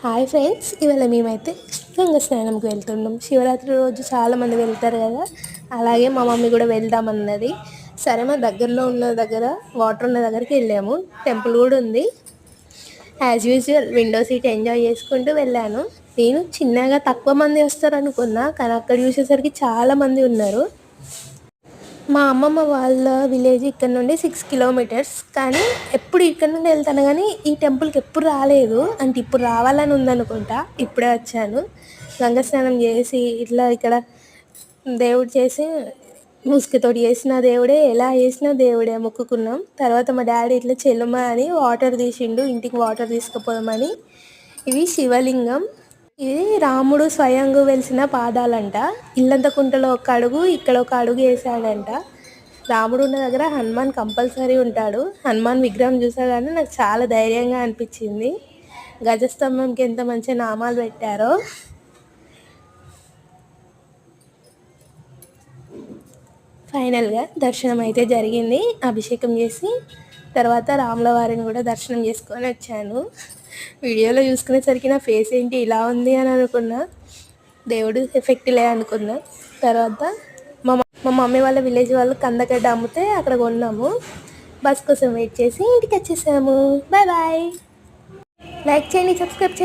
Hi friends, ఇవాళ మేమైతే గంగ స్నానంకి వెళ్తున్నాం. శివరాత్రి రోజు చాలామంది వెళ్తారు కదా, అలాగే మా మమ్మీ కూడా వెళ్దామన్నది. సరే, మా దగ్గరలో ఉన్న దగ్గర వాటర్ ఉన్న దగ్గరికి వెళ్ళాము. టెంపుల్ కూడా ఉంది. As usual window seat enjoy చేసుకుంటూ వెళ్ళాను. నేను చిన్నగా తక్కువ మంది వస్తారు అనుకున్నా, కానీ అక్కడ చూసేసరికి చాలామంది ఉన్నారు. మా అమ్మమ్మ వాళ్ళ విలేజ్ ఇక్కడ నుండి 6 కిలోమీటర్స్. కానీ ఎప్పుడు ఇక్కడ నుండి వెళ్తాను, కానీ ఈ టెంపుల్కి ఎప్పుడు రాలేదు. అంటే ఇప్పుడు రావాలని ఉందనుకుంటా. ఇప్పుడే వచ్చాను. గంగ స్నానం చేసి ఇట్లా ఇక్కడ దేవుడు చేసి ముసుగుతోటి చేసిన దేవుడే, ఎలా చేసిన దేవుడే మొక్కుకున్నాం. తర్వాత మా డాడీ ఇట్లా చెల్లుమ అని వాటర్ తీసిండు, ఇంటికి వాటర్ తీసుకుపోదామని. ఇవి శివలింగం. ఇది రాముడు స్వయంగా వెలిసిన పాదాలంట. ఇల్లంత కుంటలో ఒక అడుగు, ఇక్కడ ఒక అడుగు వేసాడంట. రాముడు ఉన్న దగ్గర హనుమాన్ కంపల్సరీ ఉంటాడు. హనుమాన్ విగ్రహం చూసాగానే నాకు చాలా ధైర్యంగా అనిపించింది. గజస్తంభంకి ఎంత మంచి నామాలు పెట్టారో. ఫైనల్గా దర్శనం అయితే జరిగింది. అభిషేకం చేసి తర్వాత రాముల వారిని కూడా దర్శనం చేసుకొని వచ్చాను. వీడియోలో చూసుకునేసరికి నా ఫేస్ ఏంటి ఇలా ఉంది అని అనుకున్నా. దేవుడు ఎఫెక్ట్ లే అనుకున్నా. తర్వాత మా మమ్మీ వాళ్ళ విలేజ్ వాళ్ళు కందగడ్డ అమ్మితే అక్కడ కొన్నాము. బస్ కోసం వెయిట్ చేసి ఇంటికి వచ్చేసాము. Bye bye. లైక్ చేయండి, సబ్స్క్రైబ్ చేయండి.